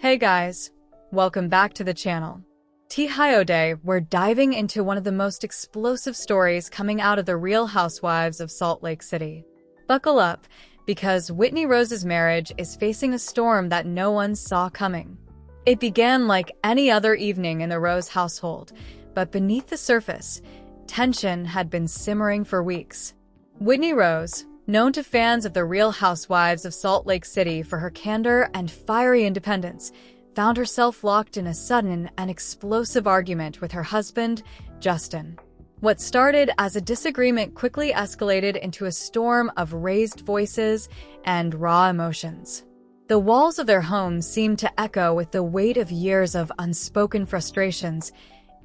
Hey guys, welcome back to the channel. Today, we're diving into one of the most explosive stories coming out of the Real Housewives of Salt Lake City. Buckle up, because Whitney Rose's marriage is facing a storm that no one saw coming. It began like any other evening in the Rose household, but beneath the surface, tension had been simmering for weeks. Whitney Rose, known to fans of the Real Housewives of Salt Lake City for her candor and fiery independence, found herself locked in a sudden and explosive argument with her husband, Justin. What started as a disagreement quickly escalated into a storm of raised voices and raw emotions. The walls of their home seemed to echo with the weight of years of unspoken frustrations,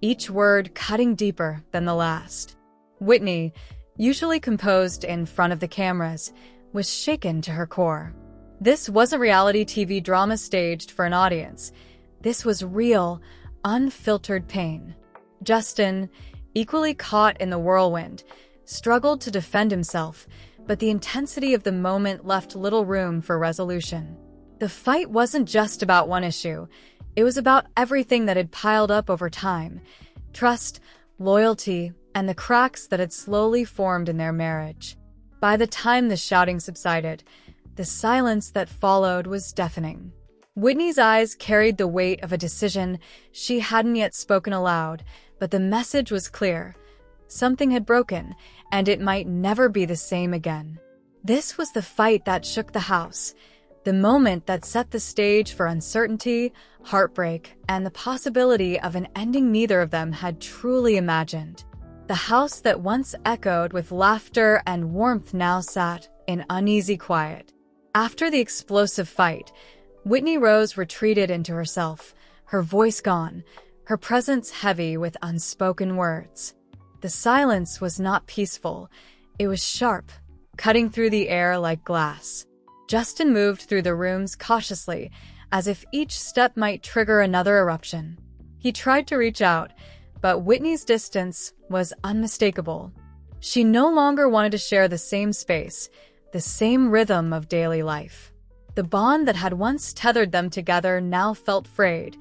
each word cutting deeper than the last. Whitney, usually composed in front of the cameras, was shaken to her core. This wasn't reality TV drama staged for an audience. This was real, unfiltered pain. Justin, equally caught in the whirlwind, struggled to defend himself, but the intensity of the moment left little room for resolution. The fight wasn't just about one issue. It was about everything that had piled up over time: trust, loyalty, and the cracks that had slowly formed in their marriage. By the time the shouting subsided, the silence that followed was deafening. Whitney's eyes carried the weight of a decision she hadn't yet spoken aloud, but the message was clear. Something had broken, and it might never be the same again. This was the fight that shook the house, the moment that set the stage for uncertainty, heartbreak, and the possibility of an ending neither of them had truly imagined. The house that once echoed with laughter and warmth now sat in uneasy quiet. After the explosive fight, Whitney Rose retreated into herself, her voice gone, her presence heavy with unspoken words. The silence was not peaceful. It was sharp, cutting through the air like glass. Justin moved through the rooms cautiously, as if each step might trigger another eruption. He tried to reach out, but Whitney's distance was unmistakable. She no longer wanted to share the same space, the same rhythm of daily life. The bond that had once tethered them together now felt frayed,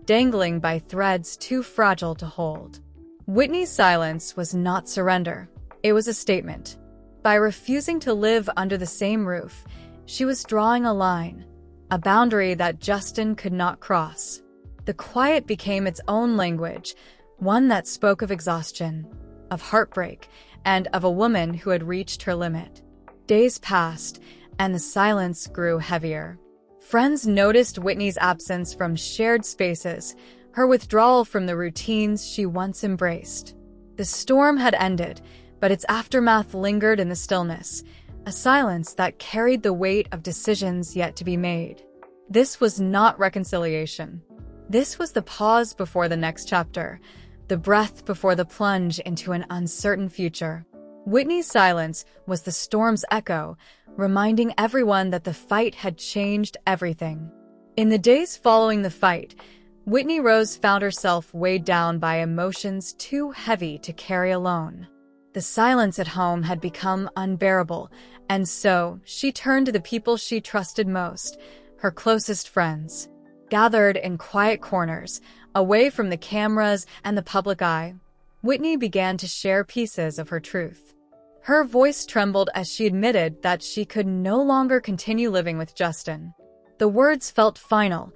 dangling by threads too fragile to hold. Whitney's silence was not surrender. It was a statement. By refusing to live under the same roof, she was drawing a line, a boundary that Justin could not cross. The quiet became its own language, one that spoke of exhaustion, of heartbreak, and of a woman who had reached her limit. Days passed, and the silence grew heavier. Friends noticed Whitney's absence from shared spaces, her withdrawal from the routines she once embraced. The storm had ended, but its aftermath lingered in the stillness, a silence that carried the weight of decisions yet to be made. This was not reconciliation. This was the pause before the next chapter, the breath before the plunge into an uncertain future. Whitney's silence was the storm's echo, reminding everyone that the fight had changed everything. In the days following the fight, Whitney Rose found herself weighed down by emotions too heavy to carry alone. The silence at home had become unbearable, and so she turned to the people she trusted most, her closest friends. Gathered in quiet corners, away from the cameras and the public eye, Whitney began to share pieces of her truth. Her voice trembled as she admitted that she could no longer continue living with Justin. The words felt final,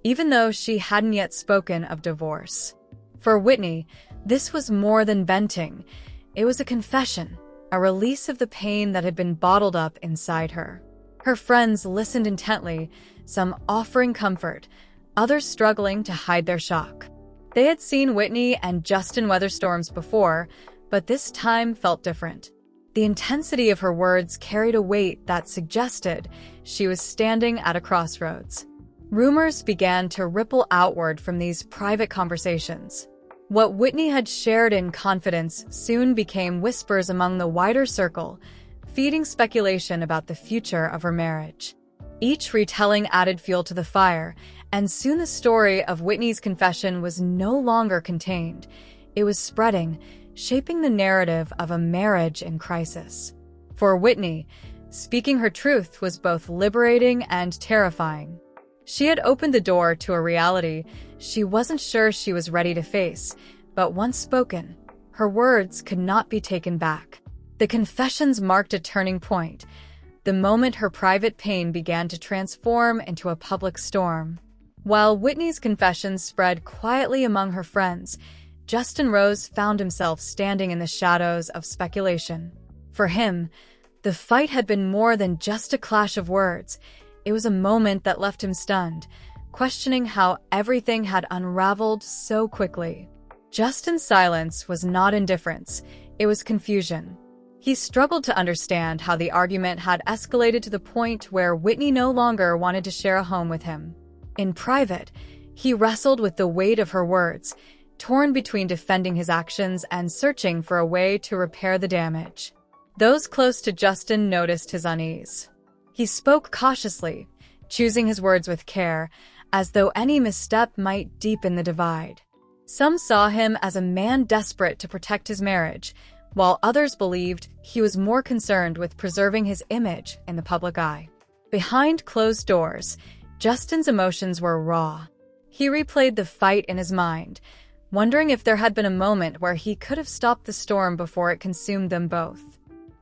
even though she hadn't yet spoken of divorce. For Whitney, this was more than venting. It was a confession, a release of the pain that had been bottled up inside her. Her friends listened intently, some offering comfort, others struggling to hide their shock. They had seen Whitney and Justin weather storms before, but this time felt different. The intensity of her words carried a weight that suggested she was standing at a crossroads. Rumors began to ripple outward from these private conversations. What Whitney had shared in confidence soon became whispers among the wider circle, feeding speculation about the future of her marriage. Each retelling added fuel to the fire, and soon the story of Whitney's confession was no longer contained. It was spreading, shaping the narrative of a marriage in crisis. For Whitney, speaking her truth was both liberating and terrifying. She had opened the door to a reality she wasn't sure she was ready to face, but once spoken, her words could not be taken back. The confessions marked a turning point, the moment her private pain began to transform into a public storm. While Whitney's confessions spread quietly among her friends, Justin Rose found himself standing in the shadows of speculation. For him, the fight had been more than just a clash of words. It was a moment that left him stunned, questioning how everything had unraveled so quickly. Justin's silence was not indifference, it was confusion. He struggled to understand how the argument had escalated to the point where Whitney no longer wanted to share a home with him. In private, he wrestled with the weight of her words, torn between defending his actions and searching for a way to repair the damage. Those close to Justin noticed his unease. He spoke cautiously, choosing his words with care, as though any misstep might deepen the divide. Some saw him as a man desperate to protect his marriage, while others believed he was more concerned with preserving his image in the public eye. Behind closed doors, Justin's emotions were raw. He replayed the fight in his mind, wondering if there had been a moment where he could have stopped the storm before it consumed them both.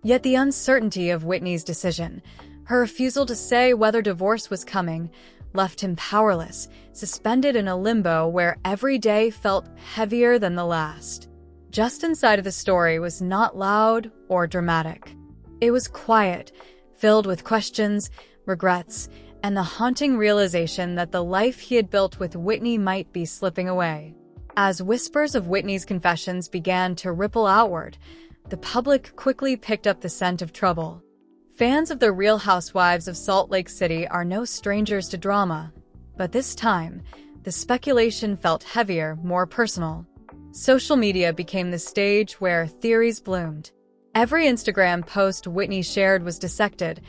Yet the uncertainty of Whitney's decision, her refusal to say whether divorce was coming, left him powerless, suspended in a limbo where every day felt heavier than the last. Justin's side of the story was not loud or dramatic. It was quiet, filled with questions, regrets, and the haunting realization that the life he had built with Whitney might be slipping away. As whispers of Whitney's confessions began to ripple outward, the public quickly picked up the scent of trouble. Fans of the Real Housewives of Salt Lake City are no strangers to drama, but this time, the speculation felt heavier, more personal. Social media became the stage where theories bloomed. Every Instagram post Whitney shared was dissected,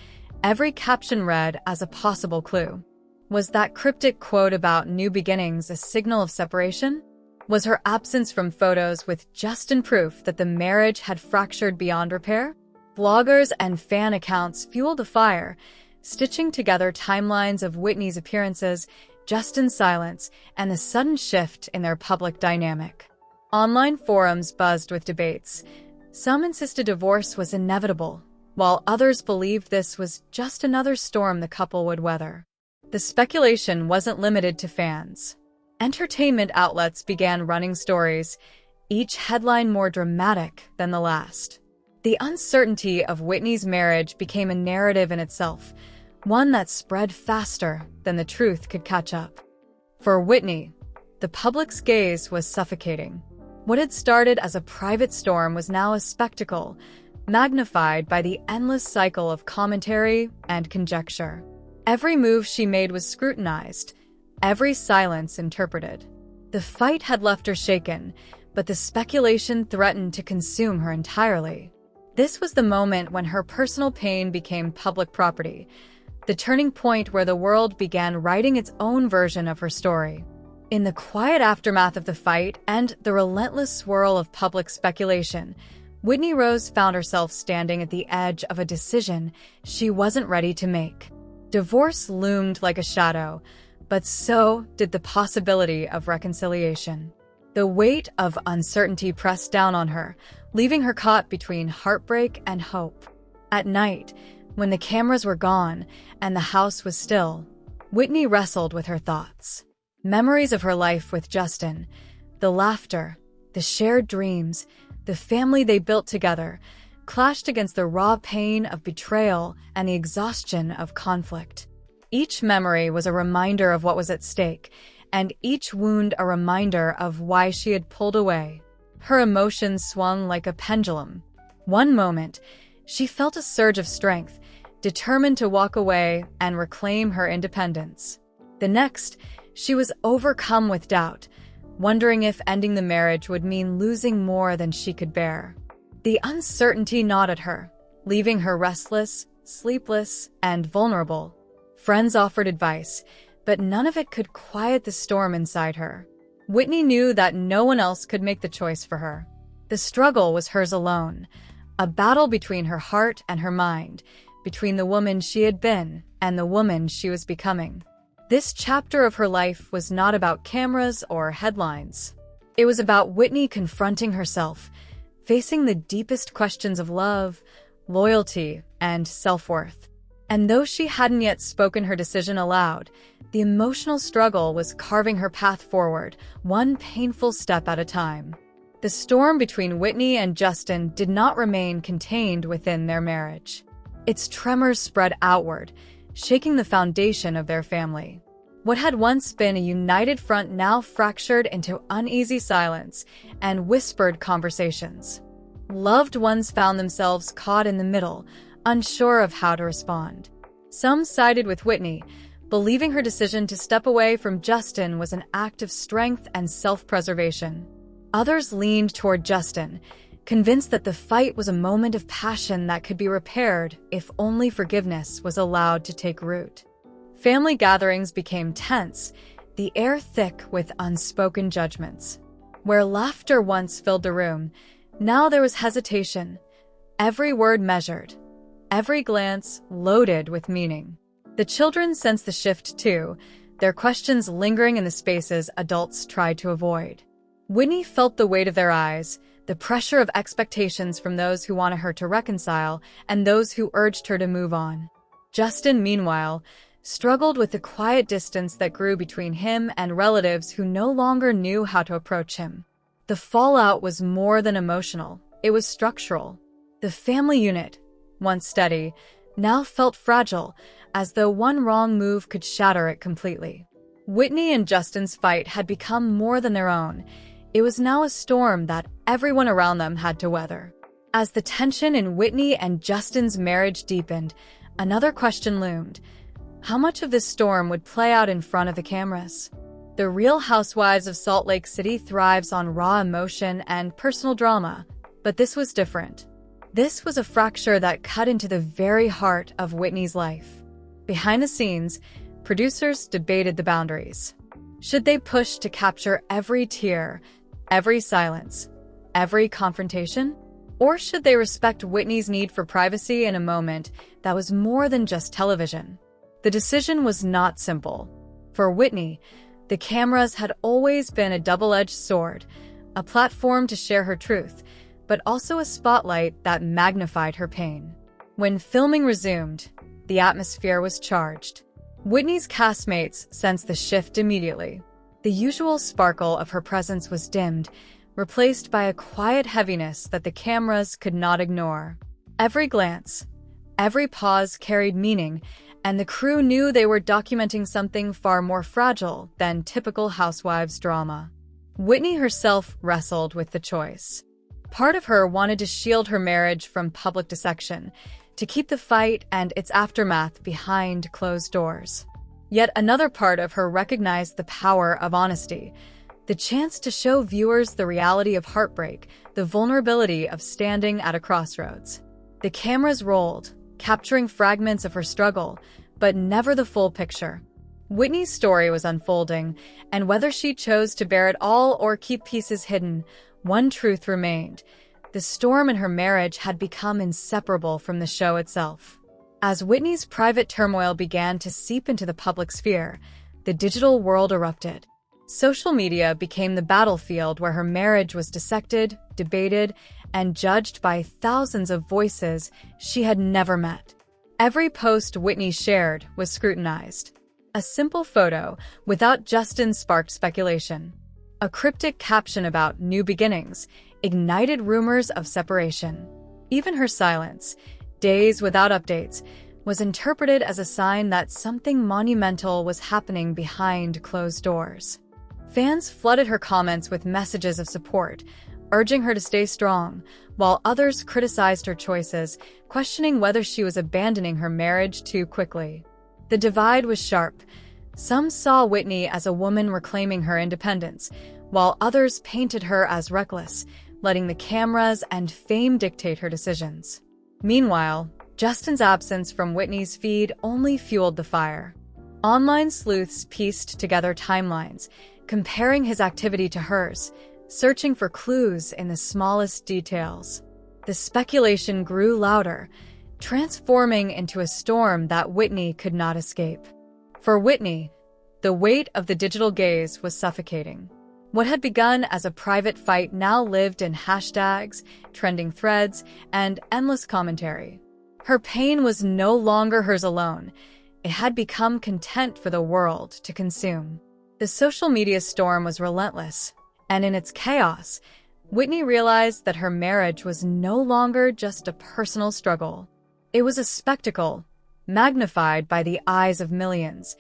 every caption read as a possible clue. Was that cryptic quote about new beginnings a signal of separation? Was her absence from photos with Justin proof that the marriage had fractured beyond repair? Bloggers and fan accounts fueled the fire, stitching together timelines of Whitney's appearances, Justin's silence, and the sudden shift in their public dynamic. Online forums buzzed with debates. Some insisted divorce was inevitable, while others believed this was just another storm the couple would weather. The speculation wasn't limited to fans. Entertainment outlets began running stories, each headline more dramatic than the last. The uncertainty of Whitney's marriage became a narrative in itself, one that spread faster than the truth could catch up. For Whitney, the public's gaze was suffocating. What had started as a private storm was now a spectacle, magnified by the endless cycle of commentary and conjecture. Every move she made was scrutinized, every silence interpreted. The fight had left her shaken, but the speculation threatened to consume her entirely. This was the moment when her personal pain became public property, the turning point where the world began writing its own version of her story. In the quiet aftermath of the fight and the relentless swirl of public speculation, Whitney Rose found herself standing at the edge of a decision she wasn't ready to make. Divorce loomed like a shadow, but so did the possibility of reconciliation. The weight of uncertainty pressed down on her, leaving her caught between heartbreak and hope. At night, when the cameras were gone and the house was still, Whitney wrestled with her thoughts. Memories of her life with Justin, the laughter, the shared dreams, the family they built together, clashed against the raw pain of betrayal and the exhaustion of conflict. Each memory was a reminder of what was at stake, and each wound a reminder of why she had pulled away. Her emotions swung like a pendulum. One moment, she felt a surge of strength, determined to walk away and reclaim her independence. The next, she was overcome with doubt, wondering if ending the marriage would mean losing more than she could bear. The uncertainty gnawed at her, leaving her restless, sleepless, and vulnerable. Friends offered advice, but none of it could quiet the storm inside her. Whitney knew that no one else could make the choice for her. The struggle was hers alone, a battle between her heart and her mind, between the woman she had been and the woman she was becoming. This chapter of her life was not about cameras or headlines. It was about Whitney confronting herself, facing the deepest questions of love, loyalty, and self-worth. And though she hadn't yet spoken her decision aloud, the emotional struggle was carving her path forward, one painful step at a time. The storm between Whitney and Justin did not remain contained within their marriage. Its tremors spread outward, shaking the foundation of their family. What had once been a united front now fractured into uneasy silence and whispered conversations. Loved ones found themselves caught in the middle, unsure of how to respond. Some sided with Whitney, believing her decision to step away from Justin was an act of strength and self-preservation. Others leaned toward Justin, convinced that the fight was a moment of passion that could be repaired if only forgiveness was allowed to take root. Family gatherings became tense, the air thick with unspoken judgments. Where laughter once filled the room, now there was hesitation, every word measured, every glance loaded with meaning. The children sensed the shift too, their questions lingering in the spaces adults tried to avoid. Whitney felt the weight of their eyes, the pressure of expectations from those who wanted her to reconcile and those who urged her to move on. Justin, meanwhile, struggled with the quiet distance that grew between him and relatives who no longer knew how to approach him. The fallout was more than emotional, it was structural. The family unit, once steady, now felt fragile, as though one wrong move could shatter it completely. Whitney and Justin's fight had become more than their own. It was now a storm that everyone around them had to weather. As the tension in Whitney and Justin's marriage deepened, another question loomed. How much of this storm would play out in front of the cameras? The Real Housewives of Salt Lake City thrives on raw emotion and personal drama, but this was different. This was a fracture that cut into the very heart of Whitney's life. Behind the scenes, producers debated the boundaries. Should they push to capture every tear, every silence, every confrontation? Or should they respect Whitney's need for privacy in a moment that was more than just television? The decision was not simple. For Whitney, the cameras had always been a double-edged sword, a platform to share her truth, but also a spotlight that magnified her pain. When filming resumed, the atmosphere was charged. Whitney's castmates sensed the shift immediately. The usual sparkle of her presence was dimmed, replaced by a quiet heaviness that the cameras could not ignore. Every glance, every pause carried meaning, and the crew knew they were documenting something far more fragile than typical Housewives drama. Whitney herself wrestled with the choice. Part of her wanted to shield her marriage from public dissection, to keep the fight and its aftermath behind closed doors. Yet another part of her recognized the power of honesty, the chance to show viewers the reality of heartbreak, the vulnerability of standing at a crossroads. The cameras rolled, capturing fragments of her struggle, but never the full picture. Whitney's story was unfolding, and whether she chose to bear it all or keep pieces hidden, one truth remained. The storm in her marriage had become inseparable from the show itself. As Whitney's private turmoil began to seep into the public sphere, the digital world erupted. Social media became the battlefield where her marriage was dissected, debated, and judged by thousands of voices she had never met. Every post Whitney shared was scrutinized. A simple photo without Justin sparked speculation. A cryptic caption about new beginnings ignited rumors of separation. Even her silence, days without updates, was interpreted as a sign that something monumental was happening behind closed doors. Fans flooded her comments with messages of support, urging her to stay strong, while others criticized her choices, questioning whether she was abandoning her marriage too quickly. The divide was sharp. Some saw Whitney as a woman reclaiming her independence, while others painted her as reckless, letting the cameras and fame dictate her decisions. Meanwhile, Justin's absence from Whitney's feed only fueled the fire. Online sleuths pieced together timelines, comparing his activity to hers, searching for clues in the smallest details. The speculation grew louder, transforming into a storm that Whitney could not escape. For Whitney, The weight of the digital gaze was suffocating. What had begun as a private fight now lived in hashtags, trending threads, and endless commentary. Her pain was no longer hers alone. It had become content for the world to consume. The social media storm was relentless, and in its chaos, Whitney realized that her marriage was no longer just a personal struggle. It was a spectacle, magnified by the eyes of millions,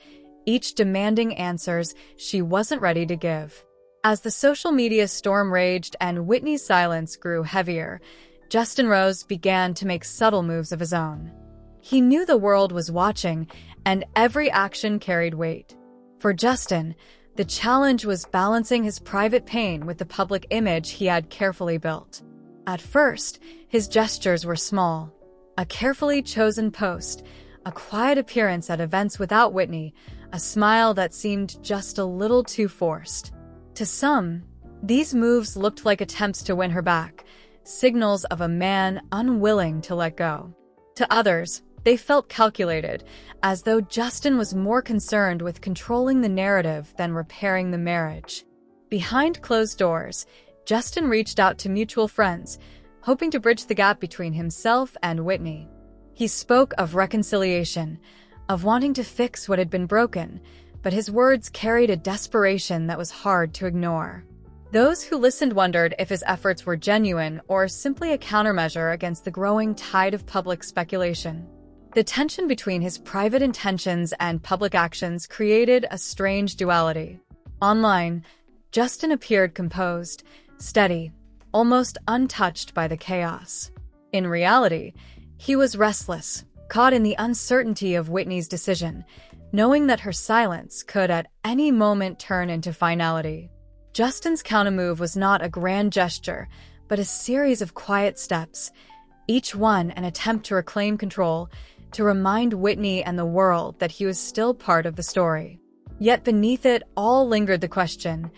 each demanding answers she wasn't ready to give. As the social media storm raged and Whitney's silence grew heavier, Justin Rose began to make subtle moves of his own. He knew the world was watching, and every action carried weight. For Justin, the challenge was balancing his private pain with the public image he had carefully built. At first, his gestures were small. A carefully chosen post, a quiet appearance at events without Whitney, a smile that seemed just a little too forced. To some, these moves looked like attempts to win her back, signals of a man unwilling to let go. To others, they felt calculated, as though Justin was more concerned with controlling the narrative than repairing the marriage. Behind closed doors, Justin reached out to mutual friends, hoping to bridge the gap between himself and Whitney. He spoke of reconciliation, of wanting to fix what had been broken, but his words carried a desperation that was hard to ignore. Those who listened wondered if his efforts were genuine or simply a countermeasure against the growing tide of public speculation. The tension between his private intentions and public actions created a strange duality. Online, Justin appeared composed, steady, almost untouched by the chaos. In reality, he was restless, caught in the uncertainty of Whitney's decision, knowing that her silence could at any moment turn into finality. Justin's countermove was not a grand gesture, but a series of quiet steps, each one an attempt to reclaim control, to remind Whitney and the world that he was still part of the story. Yet beneath it all lingered the question,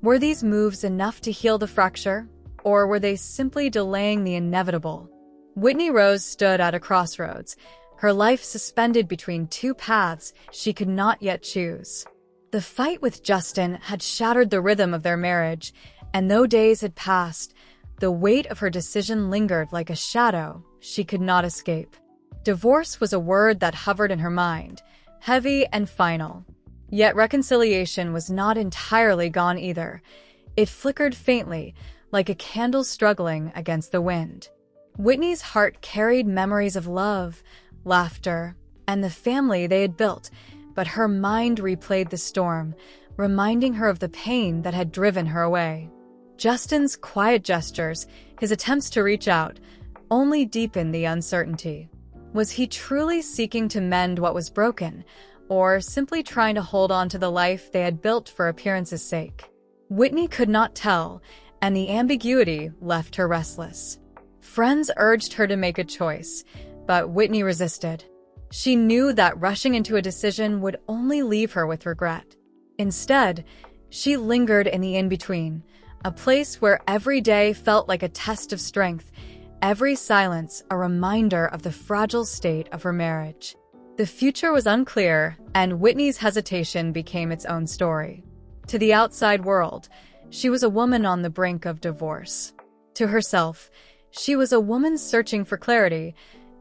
were these moves enough to heal the fracture, or were they simply delaying the inevitable? Whitney Rose stood at a crossroads, her life suspended between two paths she could not yet choose. The fight with Justin had shattered the rhythm of their marriage, and though days had passed, the weight of her decision lingered like a shadow she could not escape. Divorce was a word that hovered in her mind, heavy and final. Yet reconciliation was not entirely gone either. It flickered faintly, like a candle struggling against the wind. Whitney's heart carried memories of love, laughter, and the family they had built, but her mind replayed the storm, reminding her of the pain that had driven her away. Justin's quiet gestures, his attempts to reach out, only deepened the uncertainty. Was he truly seeking to mend what was broken, or simply trying to hold on to the life they had built for appearance's sake? Whitney could not tell, and the ambiguity left her restless. Friends urged her to make a choice, but Whitney resisted. She knew that rushing into a decision would only leave her with regret. Instead, she lingered in the in-between, a place where every day felt like a test of strength, every silence a reminder of the fragile state of her marriage. The future was unclear, and Whitney's hesitation became its own story. To the outside world, she was a woman on the brink of divorce. To herself, she was a woman searching for clarity,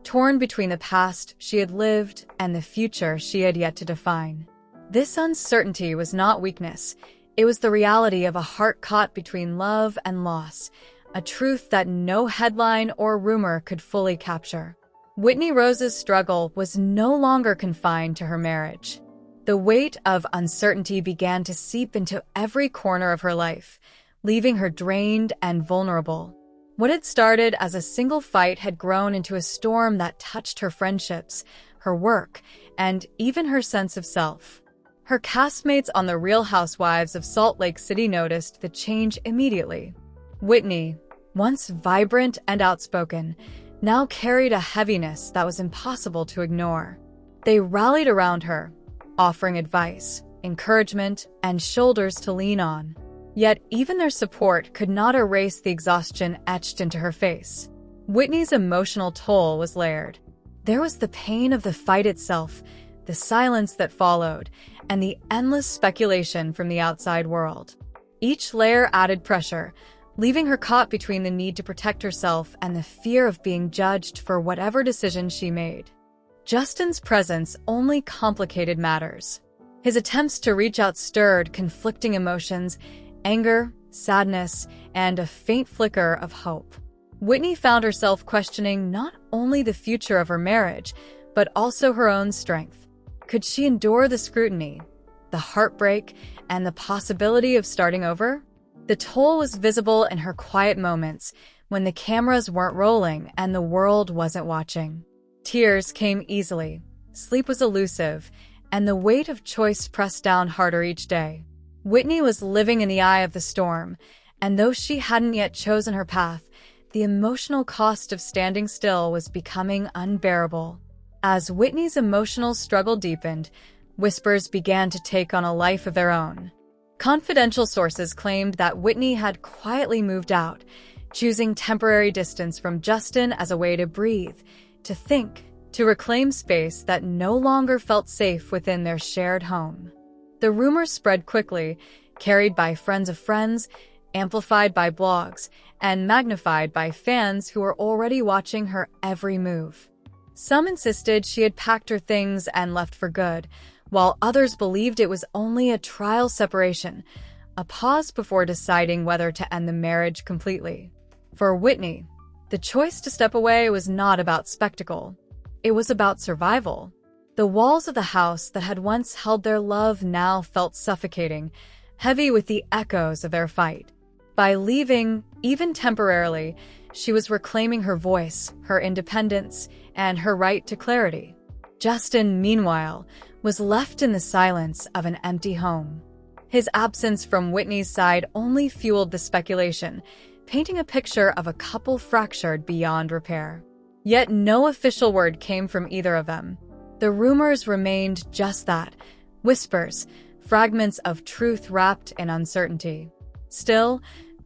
torn between the past she had lived and the future she had yet to define. This uncertainty was not weakness. It was the reality of a heart caught between love and loss, a truth that no headline or rumor could fully capture. Whitney Rose's struggle was no longer confined to her marriage. The weight of uncertainty began to seep into every corner of her life, leaving her drained and vulnerable. What had started as a single fight had grown into a storm that touched her friendships, her work, and even her sense of self. Her castmates on The Real Housewives of Salt Lake City noticed the change immediately. Whitney, once vibrant and outspoken, now carried a heaviness that was impossible to ignore. They rallied around her, offering advice, encouragement, and shoulders to lean on. Yet even their support could not erase the exhaustion etched into her face. Whitney's emotional toll was layered. There was the pain of the fight itself, the silence that followed, and the endless speculation from the outside world. Each layer added pressure, leaving her caught between the need to protect herself and the fear of being judged for whatever decision she made. Justin's presence only complicated matters. His attempts to reach out stirred conflicting emotions, anger, sadness, and a faint flicker of hope. Whitney found herself questioning not only the future of her marriage, but also her own strength. Could she endure the scrutiny, the heartbreak, and the possibility of starting over? The toll was visible in her quiet moments when the cameras weren't rolling and the world wasn't watching. Tears came easily, sleep was elusive, and the weight of choice pressed down harder each day. Whitney was living in the eye of the storm, and though she hadn't yet chosen her path, the emotional cost of standing still was becoming unbearable. As Whitney's emotional struggle deepened, whispers began to take on a life of their own. Confidential sources claimed that Whitney had quietly moved out, choosing temporary distance from Justin as a way to breathe, to think, to reclaim space that no longer felt safe within their shared home. The rumors spread quickly, carried by friends of friends, amplified by blogs, and magnified by fans who were already watching her every move. Some insisted she had packed her things and left for good, while others believed it was only a trial separation, a pause before deciding whether to end the marriage completely. For Whitney, the choice to step away was not about spectacle. It was about survival. The walls of the house that had once held their love now felt suffocating, heavy with the echoes of their fight. By leaving, even temporarily, she was reclaiming her voice, her independence, and her right to clarity. Justin, meanwhile, was left in the silence of an empty home. His absence from Whitney's side only fueled the speculation, painting a picture of a couple fractured beyond repair. Yet no official word came from either of them. The rumors remained just that, whispers, fragments of truth wrapped in uncertainty. Still,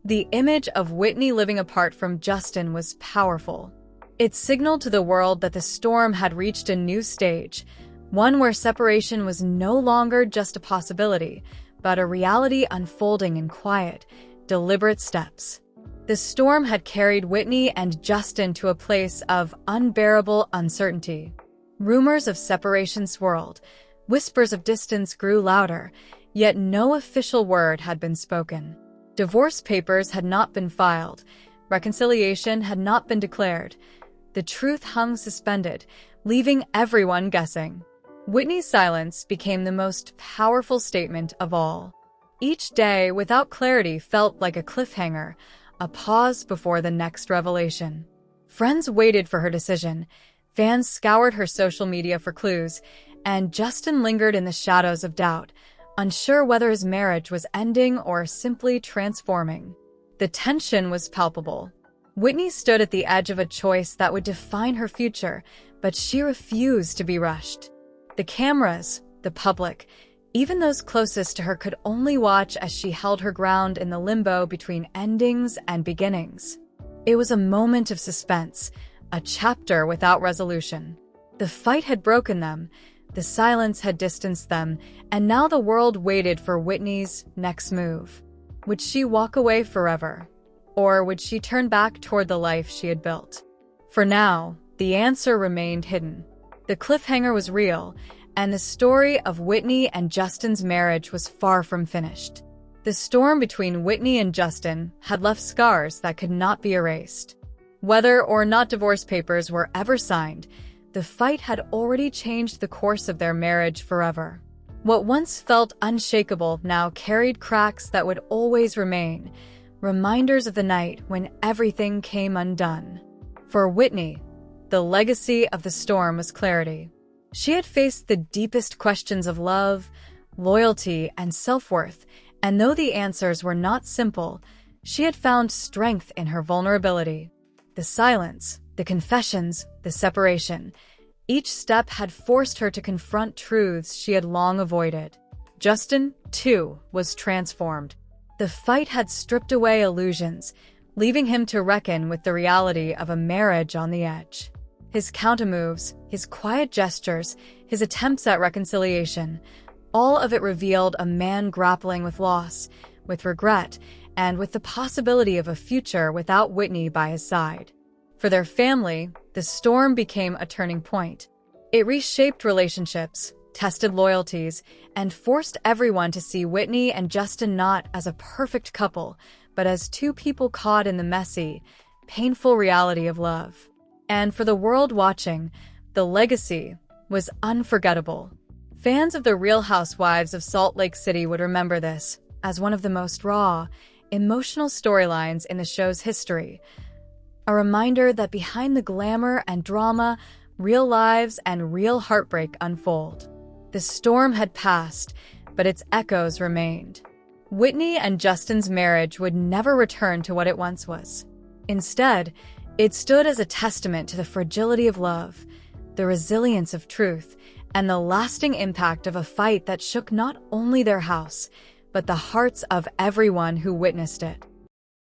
the image of Whitney living apart from Justin was powerful. It signaled to the world that the storm had reached a new stage, one where separation was no longer just a possibility, but a reality unfolding in quiet, deliberate steps. The storm had carried Whitney and Justin to a place of unbearable uncertainty. Rumors of separation swirled, whispers of distance grew louder, yet no official word had been spoken. Divorce papers had not been filed, reconciliation had not been declared. The truth hung suspended, leaving everyone guessing. Whitney's silence became the most powerful statement of all. Each day without clarity felt like a cliffhanger, a pause before the next revelation. Friends waited for her decision, fans scoured her social media for clues, and Justin lingered in the shadows of doubt, unsure whether his marriage was ending or simply transforming. The tension was palpable. Whitney stood at the edge of a choice that would define her future, but she refused to be rushed. The cameras, the public, even those closest to her could only watch as she held her ground in the limbo between endings and beginnings. It was a moment of suspense, a chapter without resolution. The fight had broken them, the silence had distanced them, and now the world waited for Whitney's next move. Would she walk away forever? Or would she turn back toward the life she had built? For now, the answer remained hidden. The cliffhanger was real, and the story of Whitney and Justin's marriage was far from finished. The storm between Whitney and Justin had left scars that could not be erased. Whether or not divorce papers were ever signed, the fight had already changed the course of their marriage forever. What once felt unshakable now carried cracks that would always remain, reminders of the night when everything came undone. For Whitney, the legacy of the storm was clarity. She had faced the deepest questions of love, loyalty, and self-worth, and though the answers were not simple, she had found strength in her vulnerability. The silence, the confessions, the separation, each step had forced her to confront truths she had long avoided. Justin, too, was transformed. The fight had stripped away illusions, leaving him to reckon with the reality of a marriage on the edge. His countermoves, his quiet gestures, his attempts at reconciliation. All of it revealed a man grappling with loss, with regret, and with the possibility of a future without Whitney by his side. For their family, the storm became a turning point. It reshaped relationships, tested loyalties, and forced everyone to see Whitney and Justin not as a perfect couple, but as two people caught in the messy, painful reality of love. And for the world watching, the legacy was unforgettable. Fans of The Real Housewives of Salt Lake City would remember this as one of the most raw, emotional storylines in the show's history. A reminder that behind the glamour and drama, real lives and real heartbreak unfold. The storm had passed, but its echoes remained. Whitney and Justin's marriage would never return to what it once was. Instead, it stood as a testament to the fragility of love, the resilience of truth, and the lasting impact of a fight that shook not only their house, but the hearts of everyone who witnessed it.